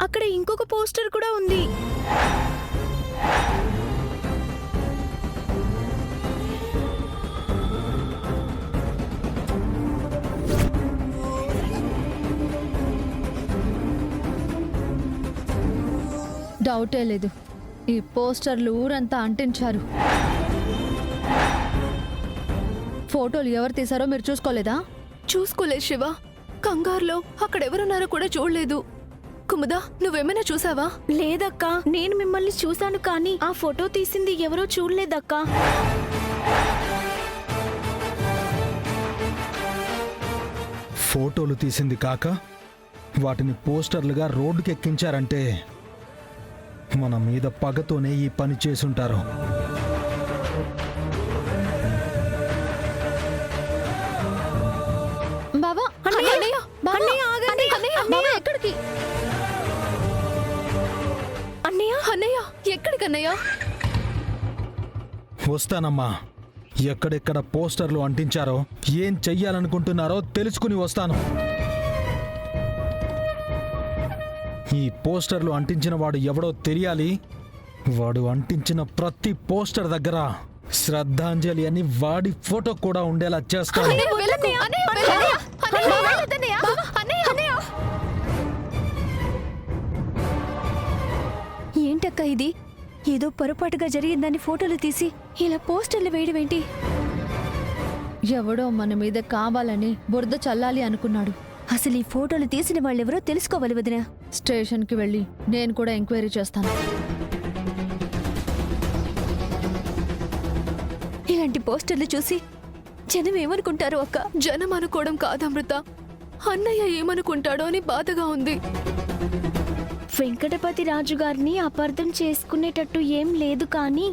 అక్కడ ఇంకొక పోస్టర్ కూడా ఉంది. డౌటే లేదు, ఈ పోస్టర్లు ఊరంతా అంటించారు. ఫోటోలు ఎవరు తీశారో మీరు చూసుకోలేదా? చూసుకోలేదు శివ. కంగారులో అక్కడెవరున్నారో కూడా చూడలేదు. కుముదా, నువ్వేమైనా చూసావా? లేదక్కా, నేను మిమ్మల్ని చూశాను కానీ ఆ ఫోటో తీసింది ఎవరో చూడలేదక్కా. ఫోటోలు తీసింది కాక వాటిని పోస్టర్లుగా రోడ్డుకి ఎక్కించారంటే మన మీద పగతోనే ఈ పని చేసుంటారు. బావా, అన్నయ్య, అన్నయ్య, ఆగండి. బావా, ఎక్కడికి? అన్నయ్య, అన్నయ్య, ఎక్కడికన్నయ్య? వస్తానమ్మా. ఎక్కడెక్కడ పోస్టర్లు అంటించారో, ఏం చెయ్యాలనుకుంటున్నారో తెలుసుకుని వస్తాను. ఈ పోస్టర్లు అంటించిన వాడు ఎవడో తెలియాలి. వాడు అంటించిన ప్రతి పోస్టర్ దగ్గర శ్రద్ధాంజలి అని వాడి ఫోటో కూడా ఉండేలా చేస్తాను. ఏంటక్క ఇది? ఏదో పొరపాటుగా జరిగిందని ఫోటోలు తీసి ఇలా పోస్టర్లు వేయడమేంటి? ఎవడో మన మీద కావాలని బురద చల్లాలి అనుకున్నాడు. అసలు ఈ ఫోటోలు తీసిన వాళ్ళెవరో తెలుసుకోవాలి వదినా. స్టేషన్కి వెళ్ళి నేను కూడా ఎంక్వైరీ చేస్తాను. ఇలాంటి పోస్టర్లు చూసి జనం ఏమనుకుంటారో అక్క? జనం అనుకోవడం కాదమృత, అన్నయ్య ఏమనుకుంటాడో అని బాధగా ఉంది. వెంకటపతి రాజు గారిని అపార్థం చేసుకునేటట్టు ఏం లేదు కానీ,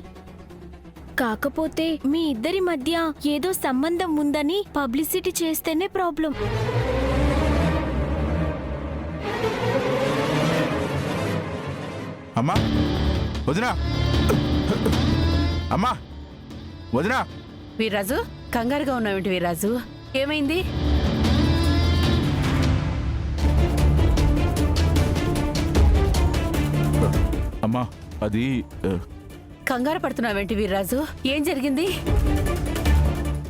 కాకపోతే మీ ఇద్దరి మధ్య ఏదో సంబంధం ఉందని పబ్లిసిటీ చేస్తేనే ప్రాబ్లం. అమ్మా, వదినా, అమ్మా, వదినా. వీర్రాజు, కంగారుగా ఉన్నావేంటి వీర్రాజు? ఏమైంది? అమ్మా, అది కంగారు పడుతున్నావేంటి వీర్రాజు? ఏం జరిగింది?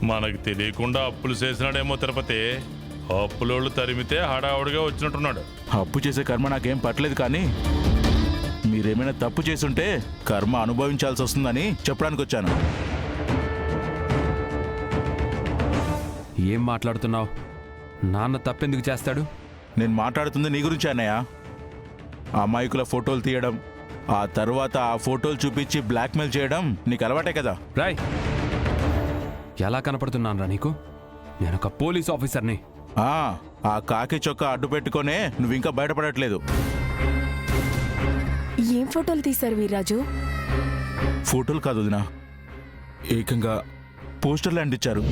మనకు తెలియకుండా అప్పులు చేసినాడేమో తిరుపతి. అప్పులోళ్ళు తరిమితే హడావుడిగా వచ్చినట్టున్నాడు. అప్పు చేసే కర్మ నాకేం పట్టలేదు, కానీ మీరేమైనా తప్పు చేసుంటే కర్మ అనుభవించాల్సి వస్తుందని చెప్పడానికి వచ్చాను. ఏం మాట్లాడుతున్నావు? నాన్న తప్పెందుకు చేస్తాడు? నేను మాట్లాడుతుంది నీ గురించి అన్నయ్య. అమాయకుల ఫోటోలు తీయడం, ఆ తర్వాత ఆ ఫోటోలు చూపించి బ్లాక్మెయిల్ చేయడం నీకు అలవాటే కదా. రాయ్, ఎలా కనపడుతున్నానరా నీకు? నేను ఒక పోలీస్ ఆఫీసర్ని. ఆ కాకి చొక్కా అడ్డు పెట్టుకొనే నువ్వు ఇంకా బయటపడట్లేదు. ఏం ఫోటోలు తీశారు వీర్రాజు? ఫోటోలు కాదు వదినా, ఏకంగా పోస్టర్లు అంటించారు.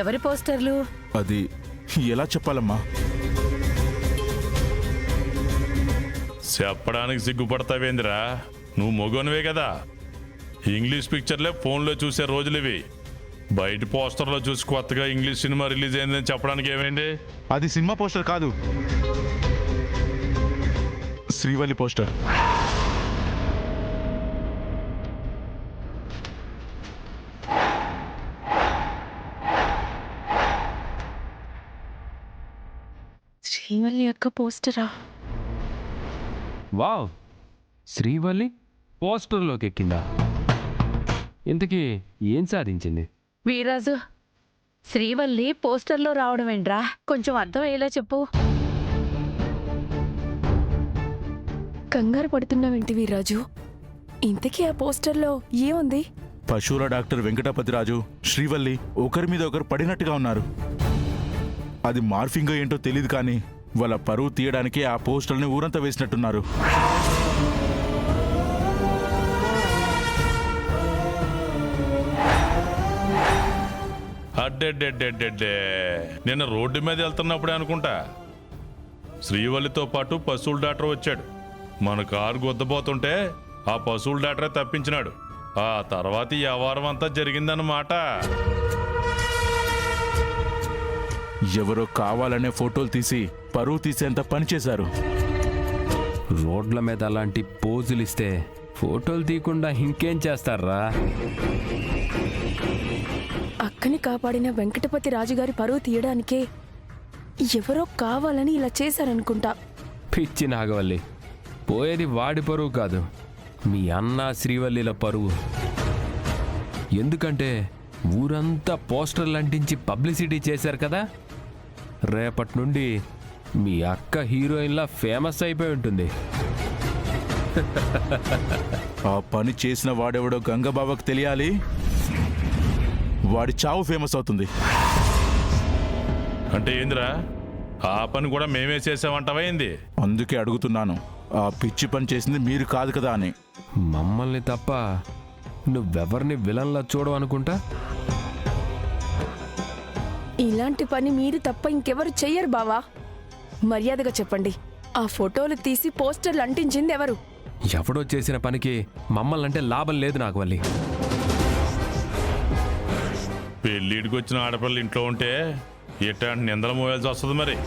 ఎవరి పోస్టర్లు? అది ఎలా చెప్పాలమ్మా? చెప్పడానికి సిగ్గుపడతావేందిరా? నువ్వు మొగోనివే కదా. ఇంగ్లీష్ పిక్చర్లే ఫోన్లో చూసే రోజులు ఇవి. బయట పోస్టర్లో చూసి కొత్తగా ఇంగ్లీష్ సినిమా రిలీజ్ అయిందని చెప్పడానికి ఏమైంది? అది సినిమా పోస్టర్ కాదు, శ్రీవల్లి పోస్టర్. శ్రీవల్లి యొక్క పోస్టరా? వావ్, శ్రీవల్లి పోస్టర్లోకి ఎక్కిందా? ఇంతకీ ఏం సాధించింది? వీర్రాజు, శ్రీవల్లి పోస్టర్లో రావడం ఏంట్రా? కొంచెం అర్థం అయ్యేలా చెప్పు. కంగారు పడుతున్నావేంటి వీర్రాజు? ఇంతకీ ఆ పోస్టర్లో ఏముంది? పశువుల డాక్టర్ వెంకటపతిరాజు, శ్రీవల్లి ఒకరి మీద ఒకరు పడినట్టుగా ఉన్నారు. అది మార్ఫింగో ఏంటో తెలియదు, కానీ వాళ్ళ పరువు తీయడానికి ఆ పోస్టర్ని ఊరంతా వేసినట్టున్నారు. అడ్డెడ్డెడ్డెడ్డెడ్డే, నిన్న రోడ్డు మీద వెళ్తున్నప్పుడే అనుకుంటా శ్రీవల్లితో పాటు పశువుల డాక్టర్ వచ్చాడు. మన కారు గుద్దబోతుంటే ఆ పశువుల డాక్టరే తప్పించినాడు. ఆ తర్వాత ఈ వ్యవహారం అంతా జరిగిందన్నమాట. ఎవరో కావాలనే ఫోటోలు తీసి పరువు తీసేంత పని చేశారు. రోడ్ల మీద అలాంటి పోజులు ఇస్తే ఫోటోలు తీయకుండా ఇంకేం చేస్తారా? అక్కని కాపాడిన వెంకటపతి రాజుగారి పరువు తీయడానికే ఎవరో కావాలని ఇలా చేశారనుకుంటా. పిచ్చి నాగవల్లి, పోయేది వాడి పరువు కాదు, మీ అన్న శ్రీవల్లిల పరువు. ఎందుకంటే ఊరంతా పోస్టర్లు అంటించి పబ్లిసిటీ చేశారు కదా. రేపటి నుండి మీ అక్క హీరోయిన్లా ఫేమస్ అయిపోయి ఉంటుంది. ఆ పని చేసిన వాడెవడో గంగబాబాకు తెలియాలి. వాడి చావు ఫేమస్ అవుతుంది. అంటే ఏందిరా, ఆ పని కూడా మేమే చేసామంటావా ఏంది? అందుకే అడుగుతున్నాను, ఆ పిచ్చి పని చేసింది మీరు కాదు కదా అని. మమ్మల్ని తప్ప నువ్వెవరిని విలన్లా చూడవు అనుకుంటా. ఇలాంటి పని మీరు తప్ప ఇంకెవరు చెయ్యరు బావా. మర్యాదగా చెప్పండి, ఆ ఫోటోలు తీసి పోస్టర్లు అంటించింది ఎవరు? ఎవడో చేసిన పనికి మమ్మల్ని అంటే లాభం లేదు నాగవల్లి. పెళ్ళిడికి వచ్చిన ఆడపిల్లలు ఇంట్లో ఉంటే ఎట్లాంటి నిందలు మోయాల్సి వస్తుంది మరి.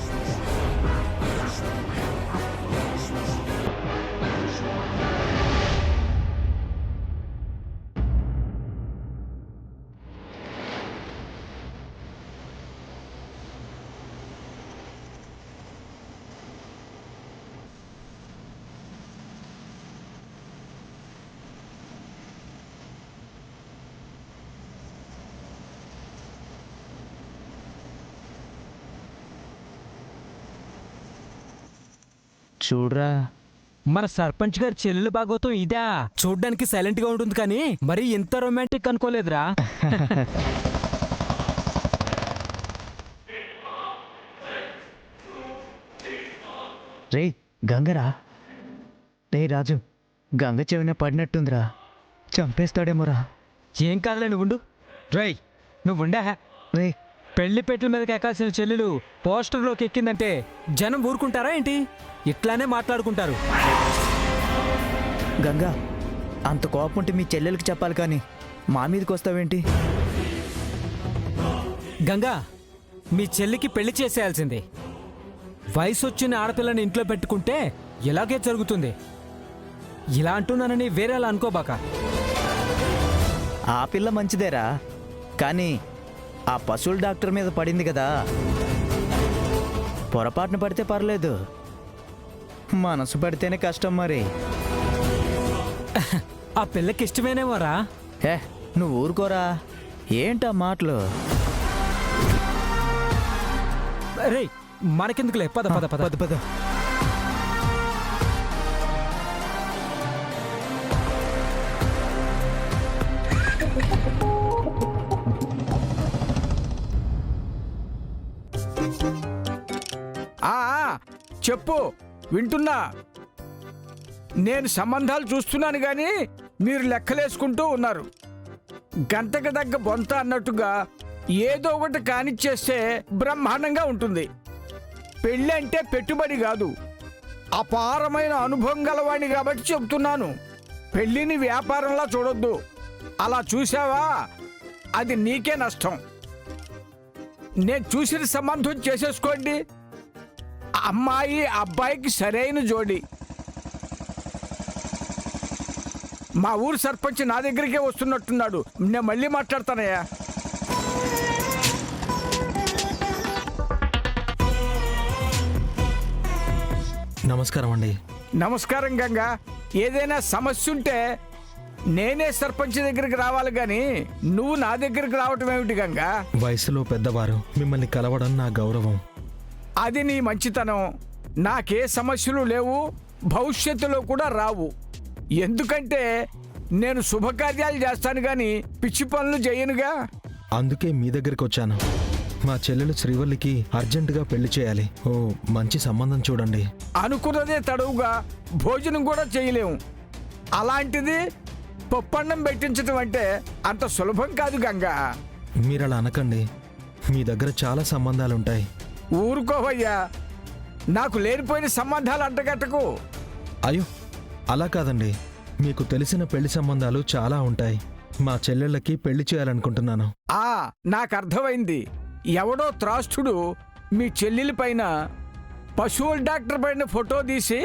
చూడరా, మన సర్పంచ్ గారి చెల్లెలు భాగవతం ఇదా. చూడ్డానికి సైలెంట్ గా ఉంటుంది కానీ మరి ఇంత రొమాంటిక్ అనుకోలేదురా. రే గంగరా, రే రాజు, గంగ చెవిన పడినట్టుందిరా, చంపేస్తాడేమోరా. ఏం కాదులే, నువ్వు ఉండు. రేయ్ నువ్వుండా. రే పెళ్లి పెట్టెల మీదకి ఎక్కాల్సిన చెల్లెలు పోస్టర్లోకి ఎక్కిందంటే జనం ఊరుకుంటారా ఏంటి? ఇట్లానే మాట్లాడుకుంటారు. గంగా, అంత కోపం ఉంటే మీ చెల్లెలకి చెప్పాలి కానీ మా మీదకి వస్తావేంటి? గంగా, మీ చెల్లికి పెళ్లి చేసేయాల్సిందే. వయసు వచ్చిన ఆడపిల్లని ఇంట్లో పెట్టుకుంటే ఇలాగే జరుగుతుంది. ఇలా అంటున్నానని వేరేలా అనుకోబాక. ఆ పిల్ల మంచిదేరా, కానీ ఆ పశువుల డాక్టర్ మీద పడింది కదా, పొరపాటున పడితే పర్లేదు, మనసు పడితేనే కష్టం మరి. ఆ పిల్లకి ఇష్టమేనేమోరా. హే నువ్వు ఊరుకోరా, ఏంటా మాటలు? రే మనకెందుకులే, పద పద పద పద పద. చెప్పు, వింటున్నా. నేను సంబంధాలు చూస్తున్నాను కానీ మీరు లెక్కలేసుకుంటూ ఉన్నారు. గంటకు దగ్గ బొంత అన్నట్టుగా ఏదో ఒకటి కానిచ్చేస్తే బ్రహ్మాండంగా ఉంటుంది. పెళ్ళి అంటే పెట్టుబడి కాదు, అపారమైన అనుభవం గలవాడిని కాబట్టి చెప్తున్నాను. పెళ్ళిని వ్యాపారంలా చూడొద్దు. అలా చూసావా అది నీకే నష్టం. నేను చూసిన సంబంధం చేసేసుకోండి. అమ్మాయి అబ్బాయికి సరైన జోడి. మా ఊరు సర్పంచ్ నా దగ్గరికే వస్తున్నట్టున్నాడు. నేను మళ్ళీ మాట్లాడతానయ్యా. నమస్కారం అండి. నమస్కారం గంగా. ఏదైనా సమస్య ఉంటే నేనే సర్పంచ్ దగ్గరికి రావాలి కానీ నువ్వు నా దగ్గరికి రావటం ఏమిటి గంగా? వయసులో పెద్దవారు, మిమ్మల్ని కలవడం నా గౌరవం. అది నీ మంచితనం. నాకే సమస్యలు లేవు, భవిష్యత్తులో కూడా రావు. ఎందుకంటే నేను శుభకార్యాలు చేస్తాను కానీ పిచ్చి పనులు చేయనుగా. అందుకే మీ దగ్గరికి వచ్చాను. మా చెల్లెలు శ్రీవల్లికి అర్జెంటుగా పెళ్లి చేయాలి. ఓ మంచి సంబంధం చూడండి. అనుకున్నదే తడవుగా భోజనం కూడా చేయలేము. అలాంటిది పప్పన్నం పెట్టించడం అంటే అంత సులభం కాదు గంగా. మీరలా అనకండి. మీ దగ్గర చాలా సంబంధాలుంటాయి. ఊరుకోవయ్యా, నాకు లేనిపోయిన సంబంధాలు అంటగట్టకు. అయ్యో అలా కాదండి, మీకు తెలిసిన పెళ్లి సంబంధాలు చాలా ఉంటాయి. మా చెల్లెళ్ళకి పెళ్లి చేయాలనుకుంటున్నాను. నాకు అర్థమైంది. ఎవడో త్రాష్టుడు మీ చెల్లెలి పైన పశువుల డాక్టర్ పైన ఫోటో తీసి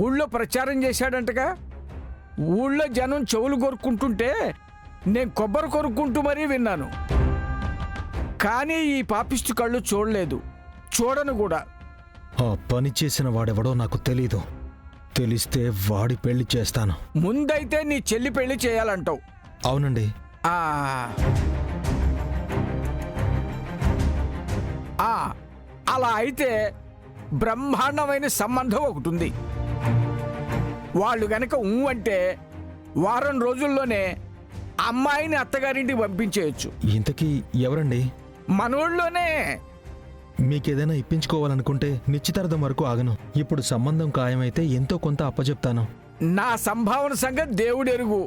ఊళ్ళో ప్రచారం చేశాడంటగా. ఊళ్ళో జనం చెవులు కొరుక్కుంటుంటే నేను కొబ్బరి కొరుక్కుంటూ మరీ విన్నాను. కానీ ఈ పాపిష్టి కళ్ళు చూడలేదు, చూడను కూడా. ఆ పని చేసిన వాడెవడో నాకు తెలీదు. తెలిస్తే వాడి పెళ్లి చేస్తాను. ముందైతే నీ చెల్లి పెళ్లి చేయాలంటావు. అవునండి. ఆ ఆ, అలా అయితే బ్రహ్మాండమైన సంబంధం ఒకటి ఉంది. వాళ్ళు గనక అంటే వారం రోజుల్లోనే అమ్మాయిని అత్తగారింటికి పంపించేయచ్చు. ఇంతకీ ఎవరండి? మనోళ్ళలోనే. మీకేదైనా ఇప్పించుకోవాలనుకుంటే నిశ్చితార్థం వరకు ఆగను. ఇప్పుడు సంబంధం ఖాయమైతే ఎంతో కొంత అప్పచెప్తాను. నా సంభావన సంగతి దేవుడెరుగు.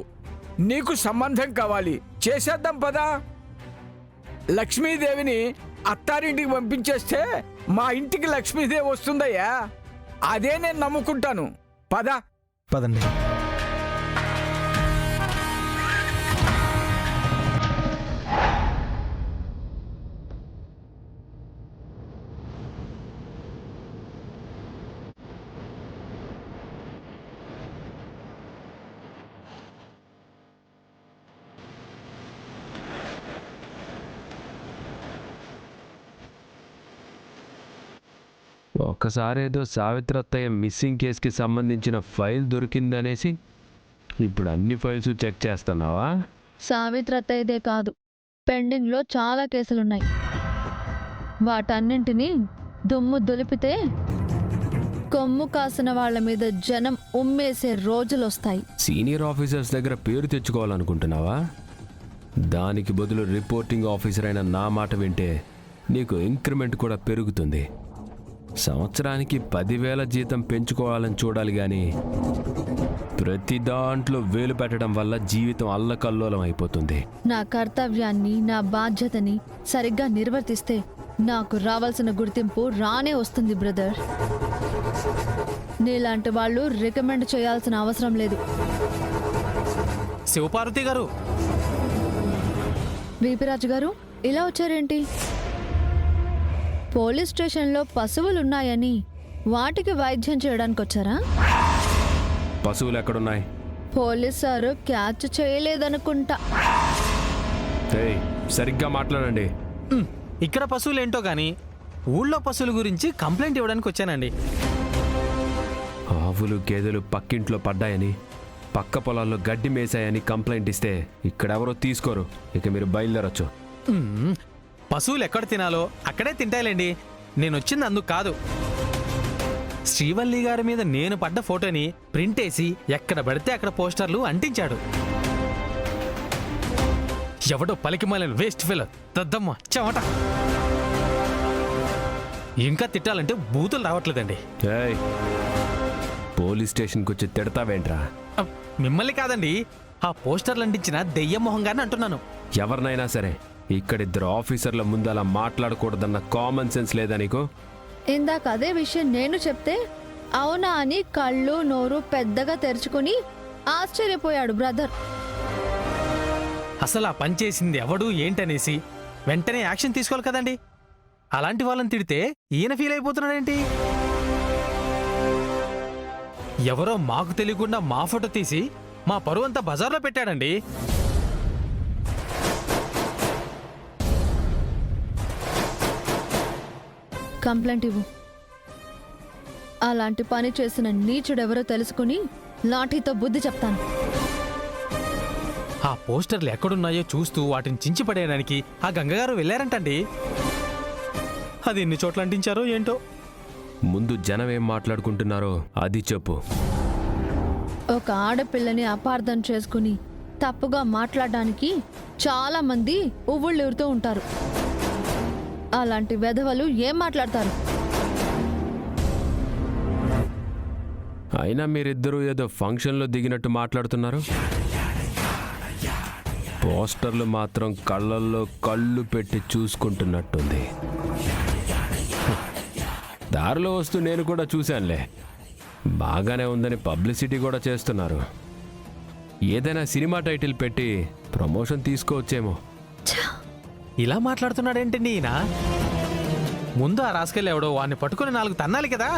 నీకు సంబంధం కావాలి, చేసేద్దాం పదా. లక్ష్మీదేవిని అత్తారింటికి పంపించేస్తే మా ఇంటికి లక్ష్మీదేవి వస్తుందయ్యా. అదే నేను నమ్ముకుంటాను. పదా. పదండి. ఒక్కసారి ఏదో సావిత్రత్తయ్య మిస్సింగ్ కేసుకి సంబంధించిన ఫైల్ దొరికిందనేసి ఇప్పుడు అన్ని ఫైల్స్ చెక్ చేస్తున్నావా? సావిత్రత్తయ్యదే కాదు, పెండింగ్లో చాలా కేసులున్నాయి. వాటన్నింటినీ దుమ్ము దులిపితే కొమ్ము కాసిన వాళ్ళ మీద జనం ఉమ్మేసే రోజులొస్తాయి. సీనియర్ ఆఫీసర్స్ దగ్గర పేరు తెచ్చుకోవాలనుకుంటున్నావా? దానికి బదులు రిపోర్టింగ్ ఆఫీసర్ అయిన నా మాట వింటే నీకు ఇంక్రిమెంట్ కూడా పెరుగుతుంది. సంవత్సరానికి 10,000 జీతం పెంచుకోవాలని చూడాలి కానీ ప్రతి దాంట్లో వేలు పెట్టడం వల్ల జీవితం అల్లకల్లోలం అయిపోతుంది. నా కర్తవ్యాన్ని, నా బాధ్యతని సరిగ్గా నిర్వర్తిస్తే నాకు రావాల్సిన గుర్తింపు రానే వస్తుంది బ్రదర్. నీలాంటి వాళ్ళు రికమెండ్ చేయాల్సిన అవసరం లేదు. శివపార్వతి గారు. వీపిరాజు గారు, ఇలా వచ్చారేంటి? పోలీస్ స్టేషన్లో పశువులున్నాయని వాటికి వైద్యం చేయడానికి వచ్చారా? పశువులు ఎక్కడున్నాయి? పోలీస్ సారు క్యాచ్ చేయలేదనుకుంటా. సరిగ్గా మాట్లాడండి. ఇక్కడ పశువులు ఏంటో గాని ఊళ్ళో పశువుల గురించి కంప్లైంట్ ఇవ్వడానికి వచ్చానండి. ఆవులు గేదెలు పక్కింట్లో పడ్డాయని, పక్క పొలాల్లో గడ్డి మేసాయని కంప్లైంట్ ఇస్తే ఇక్కడెవరో తీసుకోరు. ఇక మీరు బయలుదేరొచ్చు. పశువులు ఎక్కడ తినాలో అక్కడే తింటాయిలేండి. నేను వచ్చింది అందుకు కాదు. శ్రీవల్లి గారి మీద నేను పడ్డ ఫోటోని ప్రింట్ వేసి ఎక్కడ పడితే అక్కడ పోస్టర్లు అంటించాడు. ఎవడో పలికిమాలిన వేస్ట్ ఫెలో దద్దమ్మ చెమట. ఇంకా తిట్టాలంటే బూతులు రావట్లేదండి. పోలీస్ స్టేషన్కి వచ్చి తిడతావేంట్రా? మిమ్మల్ని కాదండి, ఆ పోస్టర్లు అంటించిన దెయ్యం మొహంగానే అంటున్నాను. ఎవరినైనా సరే ఇక్కడిద్దరు ఆఫీసర్ల ముందు అలా మాట్లాడకూడదన్న కామన్ సెన్స్ లేదా నీకు? ఇందాక అదే విషయం నేను చెప్తే అవునా అని కళ్ళు నోరు పెద్దగా తెరుచుకుని ఆశ్చర్యపోయాడు బ్రదర్. అసలు ఆ పని చేసింది ఎవడు ఏంటనేసి వెంటనే యాక్షన్ తీసుకోవాలి కదండి. అలాంటి వాళ్ళని తిడితే ఈయన ఫీల్ అయిపోతున్నాడేంటి? ఎవరో మాకు తెలియకుండా మా ఫోటో తీసి మా పరువంతా బజార్లో పెట్టాడండి. కంప్లైంట్ ఇవ్వు. అలాంటి పని చేసిన నీచుడెవరో తెలుసుకుని లాఠీతో బుద్ధి చెప్తాను. ఆ పోస్టర్లు ఎక్కడున్నాయో చూస్తూ వాటిని చించి పడేయడానికి ఆ గంగగారు వెళ్ళారంటండి. అది ఎన్ని చోట్ల అంటించారో ఏంటో. ముందు జనం ఏం మాట్లాడుకుంటున్నారో అది చెప్పు. ఒక ఆడపిల్లని అపార్థం చేసుకుని తప్పుగా మాట్లాడడానికి చాలా మంది ఉవ్వుళ్ళూరుతూ ఉంటారు. అలాంటి వెధవలు ఏం మాట్లాడతారు? అయినా మీరిద్దరూ ఏదో ఫంక్షన్లో దిగినట్టు మాట్లాడుతున్నారు. పోస్టర్లు మాత్రం కళ్ళల్లో కళ్ళు పెట్టి చూసుకుంటున్నట్టుంది. దారిలో వస్తూ నేను కూడా చూశానులే, బాగానే ఉందని పబ్లిసిటీ కూడా చేస్తున్నారు. ఏదైనా సినిమా టైటిల్ పెట్టి ప్రమోషన్ తీసుకోవచ్చేమో. ఇలా మాట్లాడుతున్నాడేంటండి ఈయన? ముందు ఆ రాసుకెళ్ళి ఎవడో వాడిని పట్టుకుని 4 తన్నాలి కదా.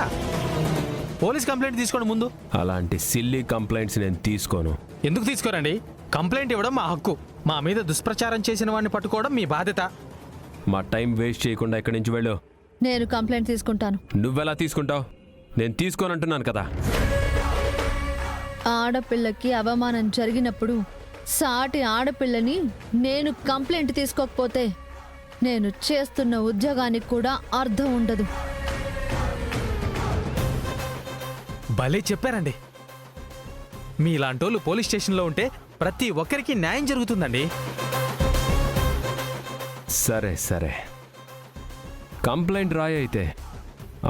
పోలీస్ కంప్లైంట్ తీసుకోండి ముందు. అలాంటి సిల్లీ కంప్లైంట్స్ నేను తీసుకోను. ఎందుకు తీసుకోరండి? కంప్లైంట్ ఇవ్వడం మా హక్కు. మా మీద దుష్ప్రచారం చేసిన వాడిని పట్టుకోవడం మీ బాధ్యత. మా టైం వేస్ట్ చేయకుండా ఇక్కడి నుంచి వెళ్ళు. నేను కంప్లైంట్ తీసుకుంటాను. నువ్వెలా తీసుకుంటావు? నేను తీసుకోనంటున్నాను కదా. ఆడపిల్లకి అవమానం జరిగినప్పుడు సాటి ఆడపిల్లని నేను కంప్లైంట్ తీసుకోకపోతే నేను చేస్తున్న ఉద్యోగానికి కూడా అర్థం ఉండదు. భలే చెప్పారండి. మీలాంటోళ్ళు పోలీస్ స్టేషన్లో ఉంటే ప్రతి ఒక్కరికి న్యాయం జరుగుతుందండి. సరే సరే, కంప్లైంట్ రాయి అయితే.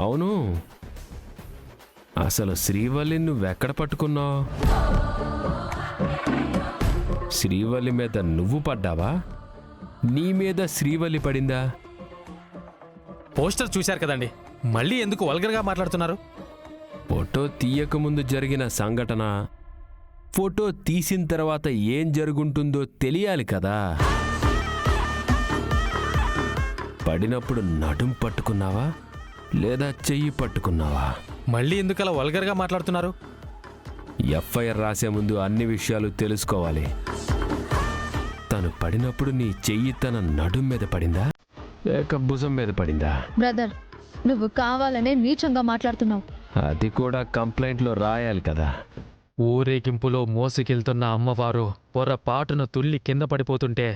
అవును, అసలు శ్రీవల్లి నువ్వెక్కడ పట్టుకున్నావు? శ్రీవల్లి మీద నువ్వు పడ్డావా? నీ మీద శ్రీవల్లి పడిందా? పోస్టర్ చూశారు కదండి, మళ్ళీ ఎందుకు వల్గర్గా మాట్లాడుతున్నారు? ఫోటో తీయకముందు జరిగిన సంఘటన, ఫోటో తీసిన తర్వాత ఏం జరుగుంటుందో తెలియాలి కదా. పడినప్పుడు నడుం పట్టుకున్నావా లేదా చెయ్యి పట్టుకున్నావా? మళ్ళీ ఎందుకు అలా వల్గర్గా మాట్లాడుతున్నారు? ఎఫ్ఐఆర్ రాసే ముందు అన్ని విషయాలు తెలుసుకోవాలి. తను పడినప్పుడు నీ చెయ్యి తన నడుం మీద పడిందా లేక భుజం మీద పడిందా? బ్రదర్, నువ్వు కావాలనే నీచంగా మాట్లాడుతున్నావు. అది కూడా కంప్లైంట్లో రాయాలి కదా. ఊరేగింపులో మోసుకెళ్తున్న అమ్మవారు పొరపాటున తుల్లి కింద పడిపోతుంటే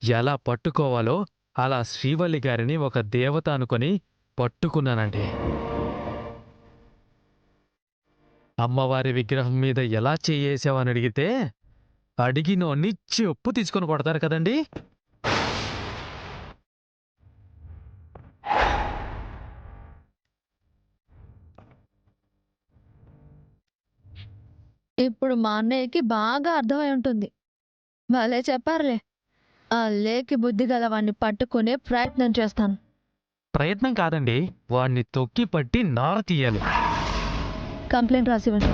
ఎలా పట్టుకోవాలో అలా శ్రీవల్లి గారిని ఒక దేవత అనుకొని పట్టుకున్నానండి. అమ్మవారి విగ్రహం మీద ఎలా చేయేసావని అడిగితే అడిగినోన్ని చెప్పు తీసుకొని కొడతారు కదండి. ఇప్పుడు మా అన్నయ్యకి బాగా అర్థమై ఉంటుంది. భలే చెప్పారులే. ఆ లేకి బుద్ధి గల వాణ్ణి పట్టుకునే ప్రయత్నం చేస్తాను. ప్రయత్నం కాదండి, వాణ్ణి తొక్కి పట్టి నార తీయాలి. కంప్లైంట్ రాసివ్వండి.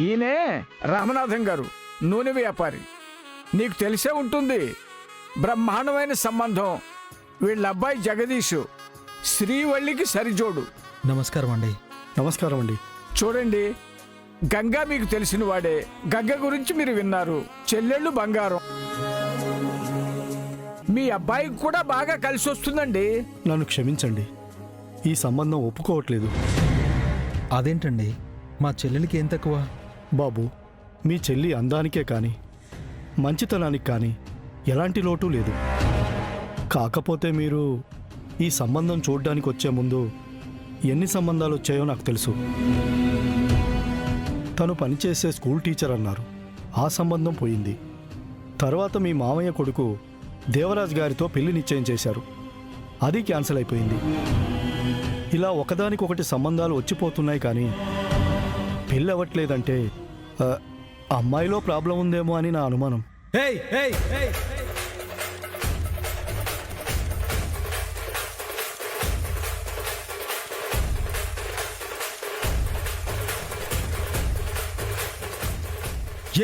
ఈయనే రామనాథం గారు, నూనె వ్యాపారి. నీకు తెలిసే ఉంటుంది, బ్రహ్మాండమైన సంబంధం. వీళ్ళ అబ్బాయి జగదీషు శ్రీవల్లికి సరిజోడు. నమస్కారం అండి. నమస్కారం అండి. చూడండి, గంగా మీకు తెలిసిన వాడే. గంగ గురించి మీరు విన్నారు. చెల్లెళ్ళు బంగారం. మీ అబ్బాయికి కూడా బాగా కలిసి వస్తుందండి. నన్ను క్షమించండి, ఈ సంబంధం ఒప్పుకోవట్లేదు. అదేంటండి, మా చెల్లెలికి ఏం తక్కువ? బాబు, మీ చెల్లి అందానికే కానీ మంచితనానికి కానీ ఎలాంటి లోటు లేదు. కాకపోతే మీరు ఈ సంబంధం చూడడానికి వచ్చే ముందు ఎన్ని సంబంధాలు వచ్చాయో నాకు తెలుసు. తను పనిచేసే స్కూల్ టీచర్ అన్నారు, ఆ సంబంధం పోయింది. తర్వాత మీ మామయ్య కొడుకు దేవరాజ్ గారితో పెళ్లి నిశ్చయం చేశారు, అది క్యాన్సిల్ అయిపోయింది. ఇలా ఒకదానికొకటి సంబంధాలు వచ్చిపోతున్నాయి కానీ పెళ్ళి అవ్వట్లేదంటే అమ్మాయిలో ప్రాబ్లం ఉందేమో అని నా అనుమానం.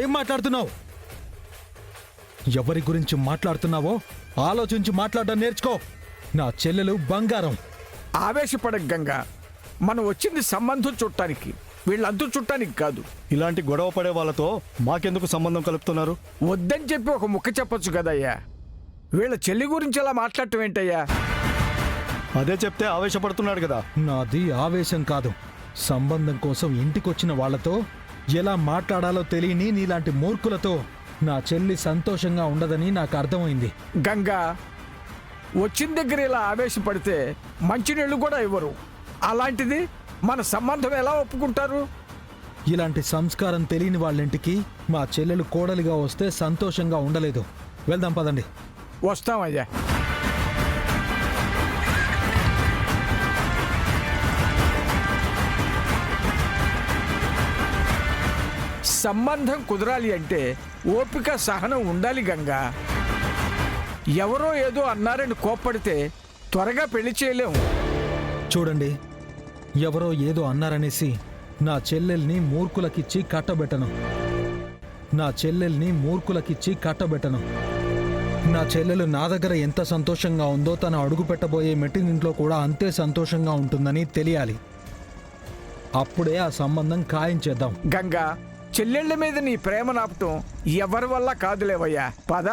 ఏం మాట్లాడుతున్నావు? ఎవరి గురించి మాట్లాడుతున్నావో ఆలోచించి మాట్లాడడం నేర్చుకో. నా చెల్లెలు బంగారం. ఆవేశపడక గంగా, మనం వచ్చింది సంబంధం చుట్టానికి, వీళ్ళంతా చుట్టానికి కాదు. ఇలాంటి గొడవ పడే వాళ్ళతో మాకెందుకు సంబంధం కలుపుతున్నారు? వద్దని చెప్పి ఒక ముక్క చెప్పొచ్చు కదయ్యా. వీళ్ళ చెల్లి గురించి అలా మాట్లాడటం ఏంటయ్యా? అదే చెప్తే ఆవేశపడుతున్నాడు కదా. నాది ఆవేశం కాదు. సంబంధం కోసం ఇంటికొచ్చిన వాళ్లతో ఎలా మాట్లాడాలో తెలియని నీలాంటి మూర్ఖులతో నా చెల్లి సంతోషంగా ఉండదని నాకు అర్థమైంది. గంగా, వచ్చిన దగ్గర ఇలా ఆవేశపడితే మంచినీళ్ళు కూడా ఇవ్వరు. అలాంటిది మన సంబంధం ఎలా ఒప్పుకుంటారు? ఇలాంటి సంస్కారం తెలియని వాళ్ళింటికి మా చెల్లెలు కోడలిగా వస్తే సంతోషంగా ఉండలేదు. వెళ్దాం పదండి. వస్తామయ్యా. సంబంధం కుదరాలి అంటే ఓపిక, సహనం ఉండాలి గంగా. ఎవరో ఏదో అన్నారని కోప్పడితే త్వరగా పెళ్లి చేయలేము. చూడండి, ఎవరో ఏదో అన్నారనేసి నా చెల్లెల్ని మూర్ఖులకిచ్చి కట్టబెట్టను. నా చెల్లెల్ని మూర్ఖులకిచ్చి కట్టబెట్టను. నా చెల్లెలు నా దగ్గర ఎంత సంతోషంగా ఉందో తను అడుగు పెట్టబోయే మెట్టినింట్లో కూడా అంతే సంతోషంగా ఉంటుందని తెలియాలి. అప్పుడే ఆ సంబంధం ఖాయం చేద్దాం. గంగా, చెల్లెళ్ళ మీద నీ ప్రేమ నాపటం ఎవరి వల్ల కాదులేవయ్యా. పద.